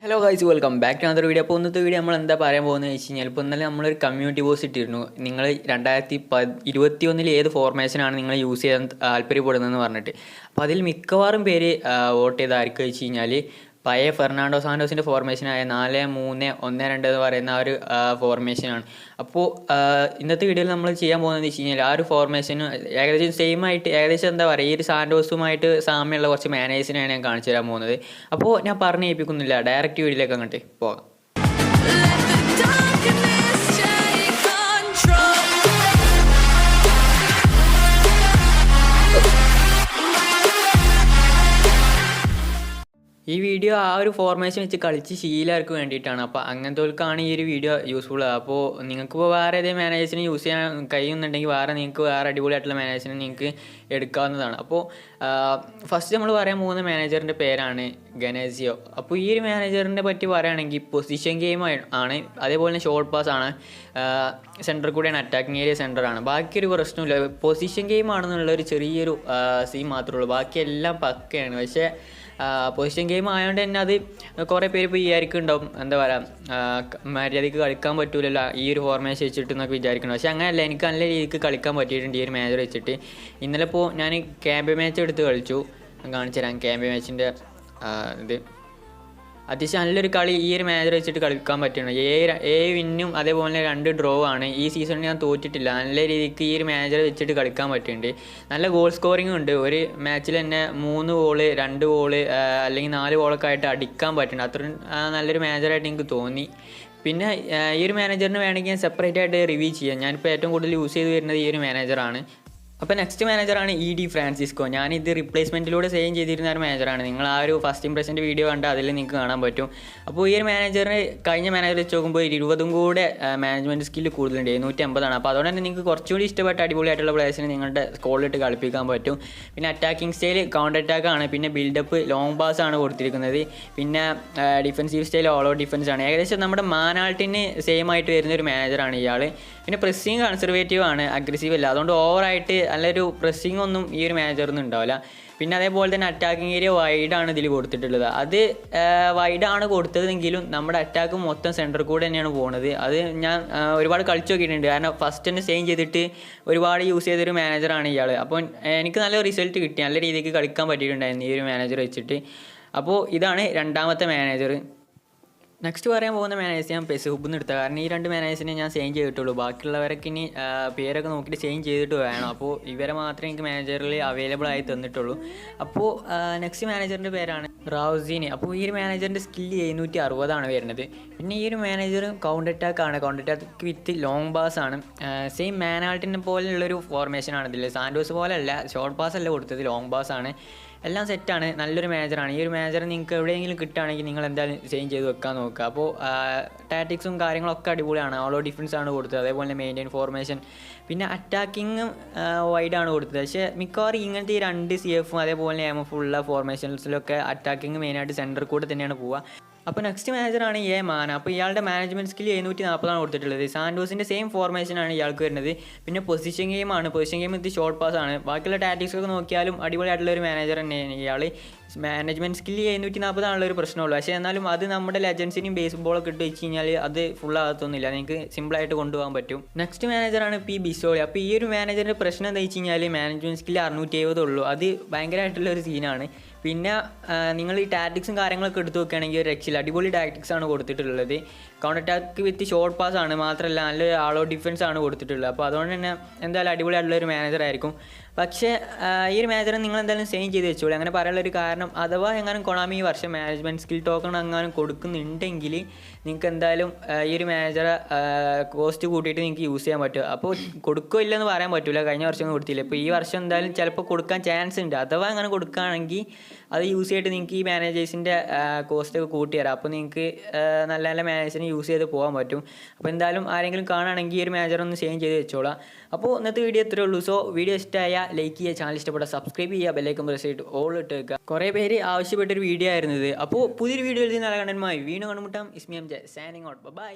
Hello guys, welcome back to another video. അപ്പോൾ ഇന്നത്തെ video നമ്മൾ എന്താ പറയാൻ പോകുന്നത് വെച്ച് കഴിഞ്ഞാൽ, ഇപ്പോൾ ഇന്നലെ നമ്മളൊരു കമ്മ്യൂണിറ്റി പോസ്റ്റ് ഇട്ടിരുന്നു. നിങ്ങൾ 2021 ഏത് ഫോർമേഷനാണ് നിങ്ങൾ യൂസ് ചെയ്യാൻ താല്പര്യപ്പെടുന്നതെന്ന് പറഞ്ഞിട്ട്. അപ്പോൾ അതിൽ മിക്കവാറും പേര് വോട്ട് ചെയ്തായിരിക്കും വെച്ച് കഴിഞ്ഞാൽ പഴയ ഫെർണാണ്ടോ സാന്റോസിൻ്റെ ഫോർമേഷനായ 4-3-1-2 എന്ന് പറയുന്ന ആ ഒരു ഫോർമേഷനാണ്. അപ്പോൾ ഇന്നത്തെ വീഡിയോയിൽ നമ്മൾ ചെയ്യാൻ പോകുന്നത് വെച്ച് കഴിഞ്ഞാൽ ആ ഒരു ഫോർമേഷന് ഏകദേശം സെയിം ആയിട്ട്, ഏകദേശം എന്താ പറയുക, ഈ ഒരു സാന്റോസുമായിട്ട് സാമ്യമുള്ള കുറച്ച് മാനേജേഴ്സിനെയാണ് ഞാൻ കാണിച്ചു തരാൻ പോകുന്നത്. അപ്പോൾ ഞാൻ പറഞ്ഞു ഏൽപ്പിക്കുന്നില്ല, ഡയറക്റ്റ് വീഡിയോയിലേക്ക് അങ്ങോട്ട് പോകാം. ഈ വീഡിയോ ആ ഒരു ഫോർമേഷൻ വെച്ച് കളിച്ച് ശീലർക്ക് വേണ്ടിയിട്ടാണ്. അപ്പോൾ അങ്ങനത്തെവർക്കാണ് ഈ ഒരു വീഡിയോ യൂസ്ഫുൾ. അപ്പോൾ നിങ്ങൾക്കിപ്പോൾ വേറെ ഏതെങ്കിലും മാനേജേഴ്സിനെ യൂസ് ചെയ്യാൻ കഴിയുന്നുണ്ടെങ്കിൽ നിങ്ങൾക്ക് വേറെ അടിപൊളിയായിട്ടുള്ള മാനേജേഴ്സിനെ നിങ്ങൾക്ക് എടുക്കാവുന്നതാണ്. അപ്പോൾ ഫസ്റ്റ് നമ്മൾ പറയാൻ പോകുന്ന മാനേജറിൻ്റെ പേരാണ് ഗനേസിയോ. അപ്പോൾ ഈ ഒരു മാനേജറിനെ പറ്റി പറയുകയാണെങ്കിൽ പൊസിഷൻ ഗെയിം ആണ്, അതേപോലെ തന്നെ ഷോർട്ട് പാസ് ആണ്, സെൻറ്റർ കൂടെയാണ്, അറ്റാക്കിംഗ് ഏരിയ സെൻറ്ററാണ്. ബാക്കിയൊരു പ്രശ്നമില്ല. പൊസിഷൻ ഗെയിം ആണെന്നുള്ളൊരു ചെറിയൊരു സീൻ മാത്രമേ ഉള്ളൂ, ബാക്കിയെല്ലാം പക്കയാണ്. പക്ഷേ പൊസിഷൻ ഗെയിം ആയതുകൊണ്ട് തന്നെ അത് കുറേ പേര് ഇപ്പോൾ വിചാരിക്കുന്നുണ്ടാവും, എന്താ പറയുക, മര്യാദയ്ക്ക് കളിക്കാൻ പറ്റൂലല്ലോ ഈ ഒരു ഫോർമേഷൻ വെച്ചിട്ട് എന്നൊക്കെ വിചാരിക്കണം. പക്ഷേ അങ്ങനെയല്ല, എനിക്ക് നല്ല രീതിക്ക് കളിക്കാൻ പറ്റിയിട്ടുണ്ട് ഈ ഒരു മാച്ച് വെച്ചിട്ട്. ഇന്നലെ ഇപ്പോൾ ഞാൻ ക്യാമ്പ് മാച്ച് എടുത്ത് കളിച്ചു, കാണിച്ചു തരാം. ക്യാമ്പ് മാച്ചിൻ്റെ ഇത് അത്യാവശ്യം നല്ലൊരു കളി ഈ ഒരു മാച്ച് വെച്ചിട്ട് കളിക്കാൻ പറ്റുന്നുണ്ട്. 7 വിന്നും അതേപോലെ 2 ഡ്രോ ആണ്. ഈ സീസണിൽ ഞാൻ തോറ്റിട്ടില്ല. നല്ല രീതിക്ക് ഈ ഒരു മാച്ച് വെച്ചിട്ട് കളിക്കാൻ പറ്റുന്നുണ്ട്. നല്ല ഗോൾ സ്കോറിംഗ് ഉണ്ട്. ഒരു മാച്ചിൽ തന്നെ 3 ഗോള് 2 ഗോള് അല്ലെങ്കിൽ 4 ഗോളൊക്കെ ആയിട്ട് അടിക്കാൻ പറ്റുന്നുണ്ട്. അത്രയും നല്ലൊരു മാനേജറായിട്ട് എനിക്ക് തോന്നി. പിന്നെ ഈ ഒരു മാനേജറിന് വേണമെങ്കിൽ ഞാൻ സെപ്പറേറ്റ് ആയിട്ട് റിവ്യൂ ചെയ്യാം. ഞാനിപ്പോൾ ഏറ്റവും കൂടുതൽ യൂസ് ചെയ്ത് വരുന്നത് ഈ ഒരു മാനേജറാണ്. അപ്പോൾ നെക്സ്റ്റ് മാനേജറാണ് ED ഫ്രാൻസിസ്കോ. ഞാനിത് റിപ്ലേസ്മെൻറ്റിലൂടെ സെയിം ചെയ്തിരുന്ന ഒരു മാനേജറാണ്. നിങ്ങൾ ആ ഒരു ഫസ്റ്റ് ഇംപ്രഷൻ്റെ വീഡിയോ കണ്ടാൽ അതിൽ നിങ്ങൾക്ക് കാണാൻ പറ്റും. അപ്പോൾ ഈ ഒരു മാനേജറിന് കഴിഞ്ഞ മാനേജർ വെച്ച് നോക്കുമ്പോൾ 20 കൂടെ മാനേജ്മെൻറ്റ് സ്കില്ല് കൂടുതലുണ്ട്, 750. അപ്പോൾ അതുകൊണ്ട് തന്നെ നിങ്ങൾക്ക് കുറച്ചുകൂടി ഇഷ്ടപ്പെട്ട അടിപൊളിയായിട്ടുള്ള പ്ലേയേഴ്സിനെ നിങ്ങളുടെ സ്കോളിലിട്ട് കളിപ്പിക്കാൻ പറ്റും. പിന്നെ അറ്റാക്കിംഗ് സ്റ്റൈൽ കൗണ്ടർ അറ്റാക്ക് ആണ്, പിന്നെ ബിൽഡപ്പ് ലോങ് പാസ് ആണ് കൊടുത്തിരിക്കുന്നത്. പിന്നെ defensive style all out defence ആണ്. ഏകദേശം നമ്മുടെ മാനാൾട്ടിന് സെയിം ആയിട്ട് വരുന്ന ഒരു മാനേജറാണ് ഇയാൾ. പിന്നെ പ്രസ്സിങ് കൺസർവേറ്റീവ് ആണ്, അഗ്രസീവ് അല്ല. അതുകൊണ്ട് ഓവറായിട്ട് നല്ലൊരു പ്രസ്സിങ് ഒന്നും ഈ ഒരു മാനേജറിന് ഉണ്ടാവില്ല. പിന്നെ അതേപോലെ തന്നെ അറ്റാക്കിംഗ് ഏരിയ വൈഡാണ് ഇതിൽ കൊടുത്തിട്ടുള്ളത്. അത് വൈഡാണ് കൊടുത്തതെങ്കിലും നമ്മുടെ അറ്റാക്ക് മൊത്തം സെൻറ്റർ കൂടെ തന്നെയാണ് പോകുന്നത്. അത് ഞാൻ ഒരുപാട് കളിച്ചു നോക്കിയിട്ടുണ്ട്, കാരണം ഫസ്റ്റ് തന്നെ സെയിം ചെയ്തിട്ട് ഒരുപാട് യൂസ് ചെയ്തൊരു മാനേജറാണ് ഇയാൾ. അപ്പോൾ എനിക്ക് നല്ല റിസൾട്ട് കിട്ടി, നല്ല രീതിക്ക് കളിക്കാൻ പറ്റിയിട്ടുണ്ടായിരുന്നു ഈ ഒരു മാനേജർ വെച്ചിട്ട്. അപ്പോൾ ഇതാണ് രണ്ടാമത്തെ മാനേജർ. നെക്സ്റ്റ് പറയാൻ പോകുന്ന മാനേജേഴ്സ് ഞാൻ പെസുഹുബിൽ നിന്ന് എടുത്തത്, കാരണം ഈ 2 മാനേജേഴ്സിനെ ഞാൻ സെയിം ചെയ്തിട്ടുള്ളൂ. ബാക്കിയുള്ളവരൊക്കെ ഇനി പേരൊക്കെ നോക്കിയിട്ട് സെയിം ചെയ്തിട്ട് വേണം. അപ്പോൾ ഇവരെ മാത്രമേ എനിക്ക് മാനേജറിൽ അവൈലബിൾ ആയി തന്നിട്ടുള്ളൂ. അപ്പോൾ നെക്സ്റ്റ് മാനേജറിൻ്റെ പേരാണ് റൗസീനി. അപ്പോൾ ഈ ഒരു മാനേജറിൻ്റെ സ്കില്ല് 760 വരുന്നത്. പിന്നെ ഈ ഒരു മാനേജർ കൗണ്ടർ അറ്റാക്ക് ആണ്, counter attack with long pass ആണ്. സെയിം മാനാൾട്ടിനെ പോലെയുള്ളൊരു ഫോർമേഷനാണ് ഇതിൽ. സാന്റോസ് പോലെയല്ല, ഷോർട്ട് പാസ് അല്ല കൊടുത്തത്, ലോങ് പാസ് ആണ്. എല്ലാം സെറ്റാണ്, നല്ലൊരു മാനേജറാണ്. ഈ ഒരു മാനേജർ നിങ്ങൾക്ക് എവിടെയെങ്കിലും കിട്ടുകയാണെങ്കിൽ നിങ്ങൾ എന്തായാലും ചേഞ്ച് ചെയ്ത് വെക്കാൻ നോക്കുക. അപ്പോൾ ടാറ്റിക്സും കാര്യങ്ങളൊക്കെ അടിപൊളിയാണ്. ഓളോ ഡിഫൻസ് ആണ് കൊടുത്തത്, അതേപോലെ തന്നെ മെയിൻറ്റെയിൻ ഫോർമേഷൻ, പിന്നെ അറ്റാക്കിങ്ങും വൈഡാണ് കൊടുത്തത്. പക്ഷേ മിക്കവാറും ഇങ്ങനത്തെ ഈ 2 CFും അതേപോലെ MF ഉള്ള ഫോർമേഷൻസിലൊക്കെ അറ്റാക്കിങ് മെയിനായിട്ട് സെൻറ്റർ കൂടെ തന്നെയാണ് പോവുക. അപ്പോൾ നെക്സ്റ്റ് മാനേജറാണ് മാന. അപ്പോൾ ഇയാളുടെ മാനേജ്മെൻറ്റ് സ്കിൽ 740 കൊടുത്തിട്ടുള്ളത്. സാന്റോസിൻ്റെ സെയിം ഫോർമേഷനാണ് ഇയാൾക്ക് വരുന്നത്. പിന്നെ പൊസിഷൻ ഗെയിമാണ്, പൊസിഷൻ ഗെയിം ഇത് ഷോർട്ട് പാസ് ആണ്. ബാക്കിയുള്ള ടാറ്റിക്സൊക്കെ നോക്കിയാലും അടിപൊളിയായിട്ടുള്ള ഒരു മാനേജർ തന്നെയാണ് ഇയാൾ. മാനേജ്മെൻറ്റ് സ്കില്ല് 740 ഒരു പ്രശ്നമുള്ളൂ. പക്ഷേ എന്നാലും അത് നമ്മുടെ ലെജൻസിനെയും ബേസ് ബോളൊക്കെ ഇട്ട് വെച്ച് കഴിഞ്ഞാൽ അത് ഫുള്ളാകത്തൊന്നുമില്ല, നിങ്ങൾക്ക് സിമ്പിളായിട്ട് കൊണ്ടുപോകാൻ പറ്റും. നെക്സ്റ്റ് മാനേജറാണ് ബിസോളി. അപ്പോൾ ഈ ഒരു മാനേജറിൻ്റെ പ്രശ്നം എന്താ വെച്ച് കഴിഞ്ഞാൽ മാനേജ്മെൻറ്റ് സ്കില്ല് 670 ഉള്ളൂ. അത് ഭയങ്കരമായിട്ടുള്ളൊരു സീനാണ്. പിന്നെ നിങ്ങൾ ഈ ടാറ്റിക്സും കാര്യങ്ങളൊക്കെ എടുത്ത് നോക്കുകയാണെങ്കിൽ ഒരു രക്ഷയില്ല, അടിപൊളി ടാറ്റിക്സ് ആണ് കൊടുത്തിട്ടുള്ളത്. കൗണ്ടർ അറ്റാക്ക് വിത്ത് ഷോർട്ട് പാസ് ആണ്, മാത്രമല്ല നല്ല ആൾ ഔട്ട് ഡിഫൻസ് ആണ് കൊടുത്തിട്ടുള്ളത്. അപ്പോൾ അതുകൊണ്ട് തന്നെ എന്തായാലും അടിപൊളിയായിട്ടുള്ളൊരു മാനേജറായിരിക്കും. പക്ഷേ ഈ ഒരു മാനേജറെ നിങ്ങൾ എന്തായാലും സെയിം ചെയ്ത് വെച്ചോളൂ. അങ്ങനെ പറയാനുള്ളൊരു കാരണം, അഥവാ എങ്ങാനും കൊണാമി ഈ വർഷം മാനേജ്മെൻറ്റ് സ്കിൽ ടോക്കൺ എങ്ങാനും കൊടുക്കുന്നുണ്ടെങ്കിൽ നിങ്ങൾക്ക് എന്തായാലും ഈ ഒരു മാനേജറെ കോസ്റ്റ് കൂട്ടിയിട്ട് നിങ്ങൾക്ക് യൂസ് ചെയ്യാൻ പറ്റും. അപ്പോൾ കൊടുക്കോ ഇല്ലെന്ന് പറയാൻ പറ്റില്ല, കഴിഞ്ഞ വർഷം കൊടുത്തില്ല. ഇപ്പോൾ ഈ വർഷം എന്തായാലും ചിലപ്പോൾ കൊടുക്കാൻ ചാൻസ് ഉണ്ട്. അഥവാ അങ്ങനെ കൊടുക്കുകയാണെങ്കിൽ അത് യൂസ് ചെയ്തിട്ട് നിങ്ങൾക്ക് ഈ മാനേജേഴ്സിൻ്റെ കോസ്റ്റൊക്കെ കൂട്ടി തരാം. അപ്പോൾ നിങ്ങൾക്ക് നല്ല നല്ല മാനേജേഴ്സിനെ യൂസ് ചെയ്ത് പോകാൻ പറ്റും. അപ്പോൾ എന്തായാലും ആരെങ്കിലും കാണുകയാണെങ്കിൽ ഈ ഒരു മാനേജർ ഒന്ന് സെയിം ചെയ്ത് വെച്ചോളാം. അപ്പോൾ ഇന്നത്തെ വീഡിയോ ഇത്രയേ ഉള്ളൂ. സോ വീഡിയോ ഇഷ്ടമായ ലൈക്ക് ചെയ്യുക, ചാനൽ ഇഷ്ടപ്പെട്ട സബ്സ്ക്രൈബ് ചെയ്യുക, ബെല്ലൈക്കൺ പ്രസ് ചെയ്തിട്ട് ഓൾ ഇട്ട് വെക്കുക. കുറേ പേര് ആവശ്യപ്പെട്ടൊരു വീഡിയോ ആയിരുന്നത്. അപ്പോൾ പുതിയൊരു വീഡിയോയിൽ നല്ല കണ്ടന്റുമായി വീണ്ടും കണ്ടുമുട്ടാം. Ismi M J signing out. By.